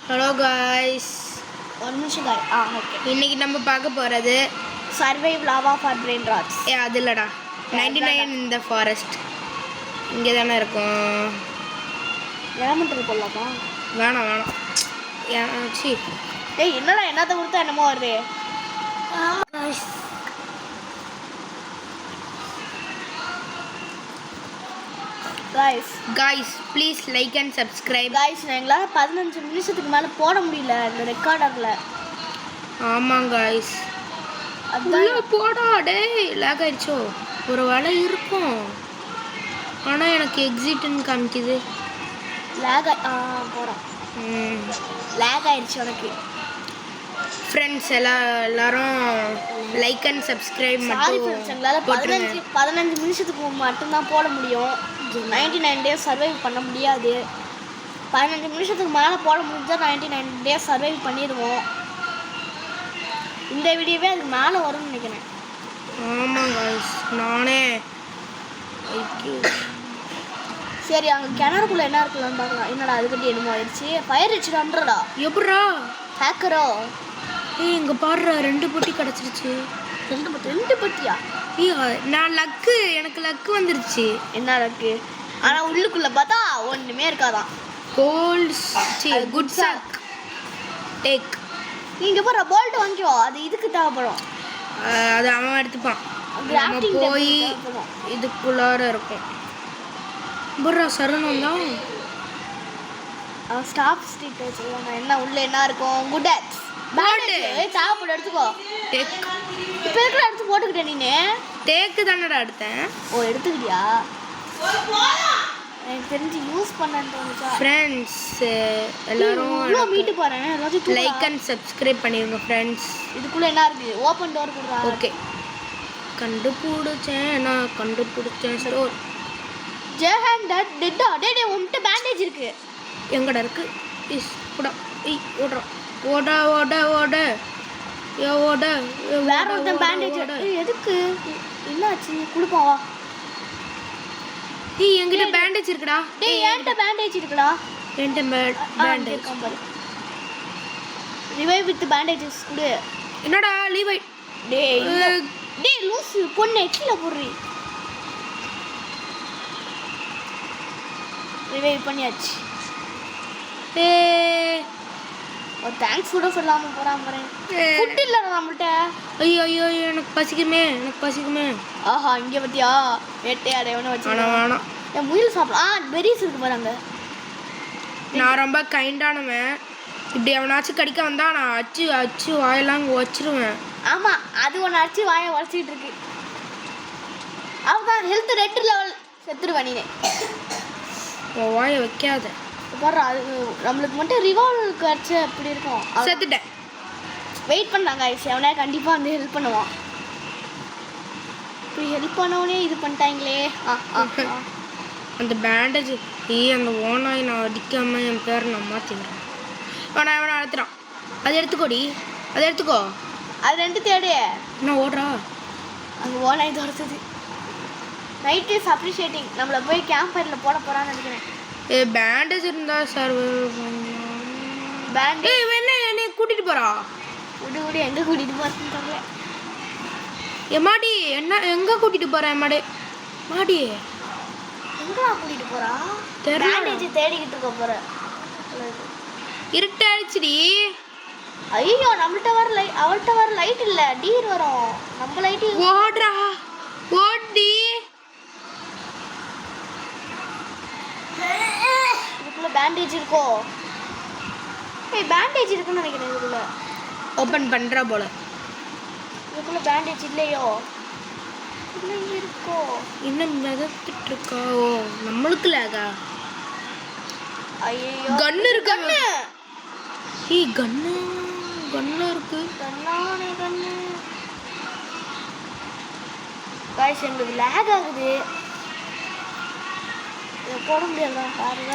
Hello guys, ஒரு நிமிஷம் காய். ஓகே. இன்னைக்கு நம்ம பார்க்க போகிறது survive lava for brainrots. அது இல்லைடா, 99 இந்த ஃபாரஸ்ட். இங்கே தானே இருக்கும். எலமெண்டல் போடலாமா? வேணாம் வேணாம். சி ஏய், என்னடா என்னத்தை கொடுத்தா என்னமோ வருது. Guys please like and subscribe. Guys, எங்களால் 15 நிமிஷத்துக்கு மேலே போட முடியல இந்த ரெக்கார்டரில். ஆமாம் காய்ஸ், அதான் போடா. டேய், லேக் ஆயிடுச்சோ? ஒரு வேலை இருக்கும், ஆனால் எனக்கு எக்ஸிட்னு காமிக்குது. லேக் போகிறோம். லேக் ஆயிடுச்சு உனக்கு. ஃப்ரெண்ட்ஸ் எல்லாரும் like and subscribe sorry friends, எங்களால் 15 நிமிஷத்துக்கு மட்டும்தான் போட முடியும். 99 டேஸ் சர்வைவ் பண்ண முடியாது. 15 நிமிஷத்துக்கு மேலே போட முடிஞ்சால் 99 டேஸ் சர்வைவ் பண்ணிடுவோம். இந்த வீடியோவே அதுக்கு மேலே வரும்னு நினைக்கிறேன். ஆமாம் காய்ஸ், நானே. சரி, அங்கே கிணறுக்குள்ளே என்ன இருக்கலாம்னு பார்க்கலாம். என்னடா அதுக்கிட்ட என்னமோ ஆயிடுச்சு. ஃபயர் வச்சுடான்றடா. எப்படா ஹேக்கரோ? ஏய், இங்கே பாடுறா, 2 பொட்டி கிடச்சிருச்சு. 2 பொட்டியா? நான் எனக்கு லக்கு வந்துருச்சு. என்ன லக்கு? ஆனால் உள்ளுக்குள்ளே பார்த்தா ஒன்றுமே இருக்காதான். Good chalk take. நீங்கள் போகிற போல்ட் வாங்கிக்கோ, அது இதுக்கு தேவைப்படும். அது அவன் எடுத்துப்பான். கிராஃப்டிங் போய் இதுக்குள்ளார இருக்கும். புர்ரா சரணம் தான். ஸ்டாப் ஸ்ட்ரீட் வச்சுருவாங்க. என்ன உள்ள என்ன இருக்கும்? குட் ஆக்ஸ் தேவைப்படும், எடுத்துக்கோ. டேக் இப்போ இருக்கிற எடுத்து போட்டுக்கிட்டேன். நீ டேக்கு தானடா எடுத்தேன். ஓ, எடுத்துக்கிட்டியா? எனக்கு தெரிஞ்சு யூஸ் பண்ணேன்னு தோணுச்சா. ஃப்ரெண்ட்ஸ் எல்லாரும் மீட்டு போகிறேன். லைக் அண்ட் சப்ஸ்கிரைப் பண்ணிடுங்க ஃப்ரெண்ட்ஸ். இதுக்குள்ளே என்ன இருக்குது? ஓப்பன் டோர் கொடுறா. ஓகே, கண்டுபிடிச்சேன் ஸ்டோர். ஜெஹன் டெட்டா. டே உன்கிட்ட பேண்டேஜ் இருக்கு. எங்கடா இருக்கு? இஸ் போடா. ஏய், ஓடுறா. ஓட ஏ ஓட. வேற ஒருத்தன் பேண்டேஜ். எதுக்கு? என்னாச்சு? கொடுப்பான் வா. ஏய், என்கிட்ட பேண்டேஜ் இருக்குடா. டேய், என்கிட்ட பேண்டேஜ் இருக்குடா. என்கிட்ட பேண்டேஜ் பாரு. ரிவைவ் வித் பேண்டேஜஸ் கொடு. என்னடா லீவை? டேய் லூசு பொண்ணு, கீழே போடுறீ. ரிவைவ் பண்ணியாச்சு. ஒரு தேங்க்ஸ் கூட சொல்லாமல் போகிறான் பாரு. ஃபுட் இல்லைடா நம்மள்கிட்ட. ஐயோ, எனக்கு பசிக்குமே. ஆஹா, இங்கே பார்த்தியா? வேட்டையாட எவனை வச்சு வேணாம். என் முயல் சாப்பிடலாம். பெரிஸ் இருக்கு பாருங்க. நான் ரொம்ப கைண்டானவன். இப்படி எவனாச்சும் கடிக்க வந்தா நான் அச்சு வாயெல்லாம் வச்சிருவேன். ஆமாம், அது ஒன்று அடிச்சு வாயை உடச்சிக்கிட்டு இருக்கு. அவதான் ஹெல்த் 2 லெவல் செத்துருவேன். நீனே உன் வாயை வைக்காத பாரு. அது நம்மளுக்கு மட்டும் ரிவால்வருக்கு அடிச்சு அப்படி இருக்கும். செத்துட்டேன். வெயிட் பண்ணாங்க. அவனே கண்டிப்பாக வந்து ஹெல்ப் பண்ணுவான். இப்படி ஹெல்ப் பண்ணவனே இது பண்ணிட்டாங்களே. அந்த பேண்டேஜ் அந்த ஓனாய் நான் அடிக்காம என் பேரை நான் மாற்றிக்கிறேன். அவனை அழுத்துறான். அதை எடுத்துக்கோ. அது 2 தேடு. என்ன ஓடுறா? அங்கே ஓனாய் துரத்துது. Night is appreciating. நம்மளை போய் கேம்ப் ஃபயரில் போட போகிறான்னு நினைக்கிறேன். பேண்டேஜ் இருந்தா சார். பேண்டேஜ் என்னை கூட்டிட்டு போறா? விடு எங்கே கூட்டிகிட்டு போகிறேன்னு தெரியல. எம்மாடி, என்ன எங்கே கூட்டிட்டு போகிறேன்? மாடி எங்கடா கூட்டிகிட்டு போகிறா? பேண்டேஜ் தேடிக்கிட்டு இருக்க போகிற. இருட்டாயிடுச்சுடி. ஐயோ, நம்மள்கிட்ட வர அவள்கிட்ட வர லைட் இல்லை. டீர் வரும். நம்ம லைட்டு ஓடுறா. ஓடி இதுக்குள்ள பேண்டேஜ் இருக்கோ? பேண்டேஜ் இருக்குன்னு நினைக்கிறேன். இதுக்குள்ள ஓப்பன் பண்ணுறா போல. இதுக்குள்ள பேண்டேஜ் இல்லையோ? இல்லை, இருக்கோ? இன்னும் மிதத்துட்டு இருக்கா? ஓ, நம்மளுக்கு லேகா? ஐயோ, கன்னு இருக்கு. கன்னு இருக்கு. கண்ணு காய்ஸ், எங்களுக்கு லேக் ஆகுது. இதை போட முடியாதா? பாருங்க,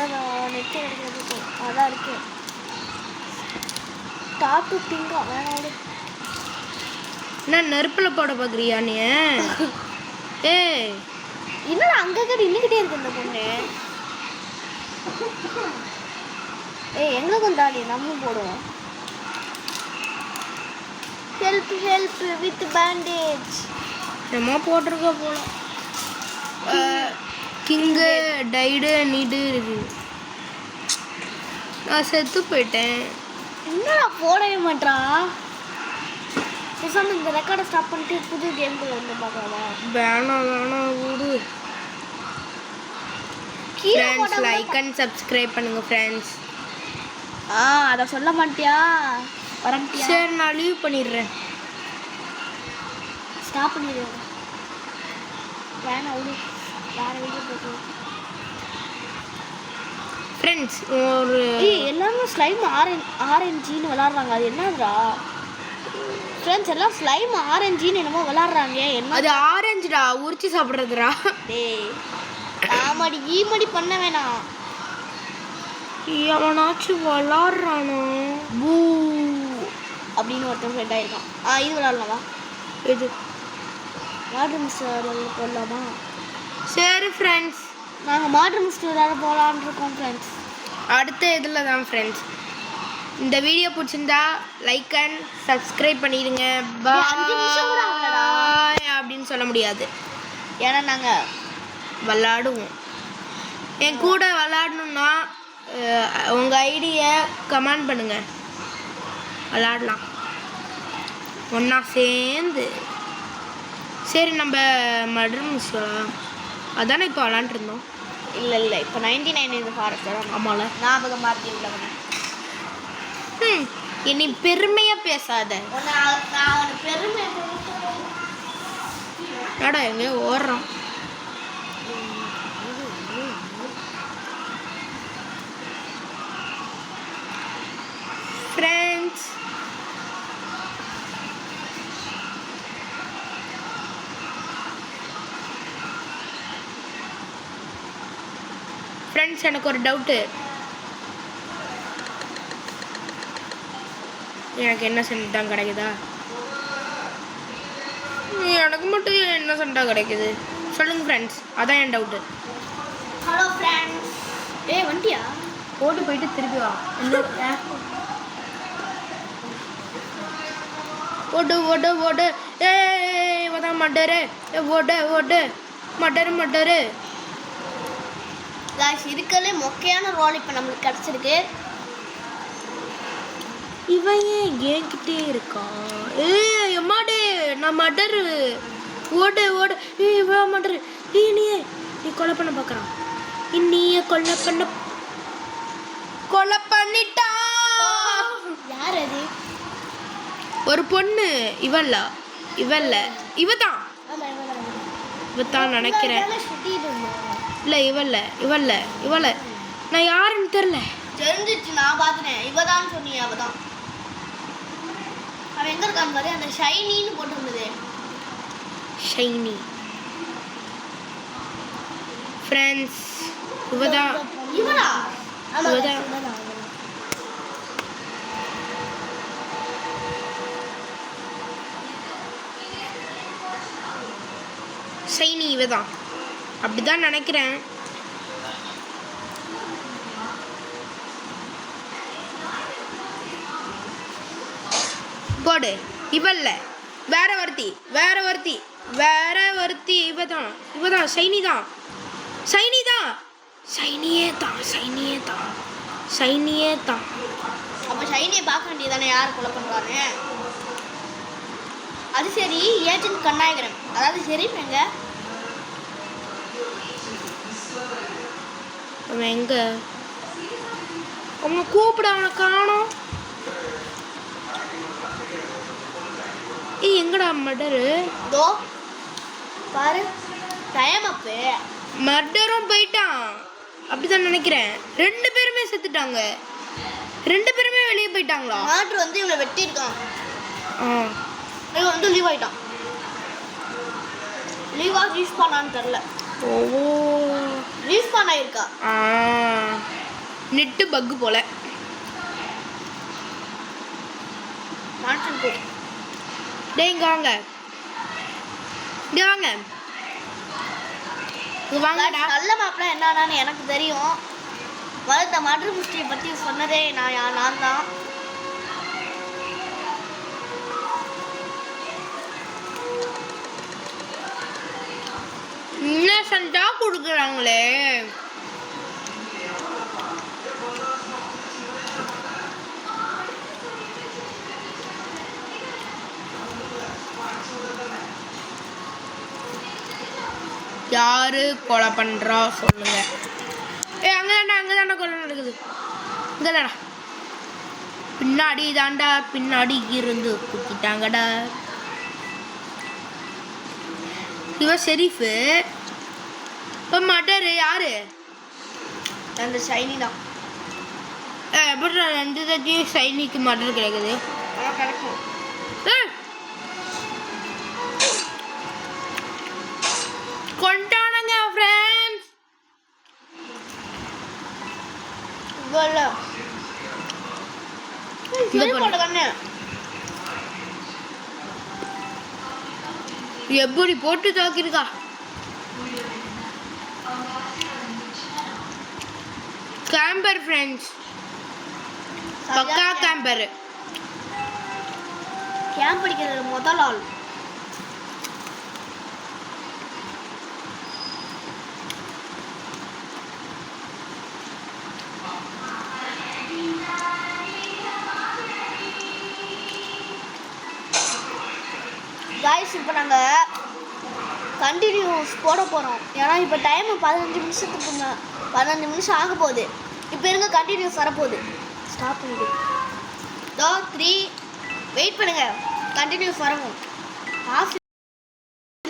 நெட்டு கிடைக்கிறது அதான் இருக்கு. டாப்பு திங்கா வேணாம். என்ன நெருப்பில் போட பார்க்குறியா நீ? என்னடா அங்கே நின்றுக்கிட்டே இருக்கு இந்த பொண்ணு. ஏய் எங்களுக்கும் தாடி நம்மளும் போடுவோம். Help help with bandage. நம்ம போட்டிருக்க போல. கிங்கு டைடு நீடு இருக்கு. நான் செத்து போயிட்டேன். என்னடா போடவே மாட்டான். பேசாம இந்த ரெக்கார்டை ஸ்டாப் பண்ணிட்டு புது கேமுக்கு வந்து பார்க்கலாமா? வேணாம் விடு. ஃப்ரெண்ட்ஸ் லைக் அண்ட் சப்ஸ்கிரைப் பண்ணுங்க ஃப்ரெண்ட்ஸ். அதை சொல்ல மாட்டியா? வரண்டியா? சரி நான் லீவ் பண்ணிடுறேன். ஸ்டாப் பண்ணிடுறேன். வேணாம் விடு. வேற வீடியோ போட்டு ஃப்ரெண்ட்ஸ் ஒரு எல்லாமே ஸ்லைம் ஆரஞ்சின்னு விளாட்றாங்க. அது என்னதுடா ஃப்ரெண்ட்ஸ்? எல்லாம் ஸ்லைம் ஆரஞ்சின்னு என்னமோ விளாட்றாங்க. என்ன அது ஆரஞ்சுடா, உரிச்சு சாப்பிட்றதுடா. டேய் காமெடி ஈமடி பண்ண வேணாம். எவனாச்சும் விளாட்றானோ பூ அப்படின்னு ஒருத்தன் ஃப்ரெண்ட் ஆயிருக்கான். இது விளாட்லாமா? இது வாட்டர் மிஸ்டர் போடலாமா? சரி ஃப்ரெண்ட்ஸ், நாங்கள் வாட்டர் மிஸ்டர் விளாட போகலான்னு இருக்கோம் ஃப்ரெண்ட்ஸ். அடுத்த இதில் தான் ஃப்ரெண்ட்ஸ். இந்த வீடியோ பிடிச்சிருந்தா லைக் அண்ட் சப்ஸ்கிரைப் பண்ணிடுங்க. பாய் அப்படின்னு சொல்ல முடியாது, ஏன்னா நாங்கள் விளாடுவோம். என் கூட விளாடணுன்னா உங்கள் ஐடியை கமெண்ட் பண்ணுங்கள், விளாடலாம் ஒன்றா சேர்ந்து. சரி நம்ம மர்டர் மிஸ்டர் அதானே இப்போ விளாண்டுருந்தோம். இல்லை இப்போ 99 இந்த ஃபாரஸ்ட். ஆமாம்ல, ஞாபகம் மாற்றிங்களா? என்னை பெருமையாக பேசாத. நான் உனக்கு பெருமை ஏடா எங்கேயோ ஓடுறான். ஃப்ரெண்ட்ஸ் எனக்கு ஒரு டவுட்டு. எனக்கு என்ன சண்டை கிடைக்குதா? எனக்கு மட்டும் என்ன சண்டை கிடைக்குது சொல்லுங்க ஃப்ரெண்ட்ஸ், அதான் என் டவுட்டு. Hello friends. வண்டியா ஓட்டு போயிட்டு திருப்பி வா. ஓடு ஓடு ஓடு. இவதான் மட்டரு. ஓடு ஓடு மட்டரு. இருக்கலே மொக்கையான ரோல் இப்போ நம்மளுக்கு கிடச்சிருக்கு. இவன் ஏன் என்கிட்டே இருக்கான்? எம்மாடே நான் மட்டரு. ஓடு ஓடு. இவன் மட்டரு. நீ கொலை பண்ண பார்க்குறான். நீயே கொலை பண்ணிட்டா. யார் அது? ஒரு பொண்ணு. இவதான் இவதான் நினைக்கிறேன். இல்லை இவல்ல நான் யாருன்னு தெரில. தெரிஞ்சிச்சு, நான் பார்த்துட்டேன். இவதான் சொன்னியா? அவதான். அவன் எங்கே இருக்கான்னு பாரு. அந்த ஷைனின்னு போட்டிருந்தது. ஷைனி ஃப்ரெண்ட்ஸ் இவதான். ஷைனி இவதான், அப்படிதான் நினைக்கிறேன். போடு. இவல்ல வேற ஒருத்தி. இவதான் ஷைனியே தான். அப்போ ஷைனியை பார்க்க வேண்டியதானே யார் கொலை பண்ணுறாரு? அது சரி, ஏஜென்ட் கண்ணாயகரன், அதாவது சரி எங்க அவன் எங்க? அவனை கூப்பிட, அவனை காணோம். எங்கடா மர்டரு? தோ பாரு, டைம் அப்பு. மர்டரும் போயிட்டான், அப்படிதான் நினைக்கிறேன். 2 பேருமே செத்துட்டாங்க. 2 பேருமே வெளியே போயிட்டாங்களா? மாற்று வந்து இவனை வெட்டி இருக்கான். இவன் வந்து லீவ் ஆயிட்டான். லீவா ரீஸ்பானான்னு தெரில. ரீஸ்பான் ஆயிருக்கா. நெட்டு பக்கு போல. மாற்று டேங்க வாங்க. வாங்கடா. நல்ல மாப்பிள்ள என்னன்னு எனக்கு தெரியும். இந்த மர்டர் மிஸ்டரியை பற்றி சொன்னதே நான் தான். இன்னசென்ட்டா கொடுக்குறாங்களே. யாரு கொலை பண்றா சொல்லுங்க. அங்கதாண்டா கொலை நடக்குது. இங்கதாடா பின்னாடி தாண்டா, பின்னாடி இருந்து குத்திட்டாங்கடா. இவ ஷெரீஃபு. இப்போ மர்டரு யாரு? அந்த ஷைனி தான். எப்படி 2 தட்டியும் ஷைனிக்கு மர்டர் கிடைக்குது? கிடைக்கும். கொண்டானுங்க ஃப்ரெண்ட்ஸ். எப்படி போட்டு தாக்கிருக்கா. கேம்பர் ஃப்ரெண்ட்ஸ், பக்கா கேம்பர். கேம்ப் அடிக்கிறது முதல் ஆள். காய்ஸ் இப்போ நாங்கள் கண்டினியூஸ் போட போகிறோம். ஏன்னா இப்போ டைமு 15 நிமிஷம் ஆக போகுது. இப்போ இருங்க கண்டினியூஸ் வரப்போகுது. ஸ்டாப் பண்ணிடு. 3 வெயிட் பண்ணுங்கள், கண்டினியூஸ் வரவும்.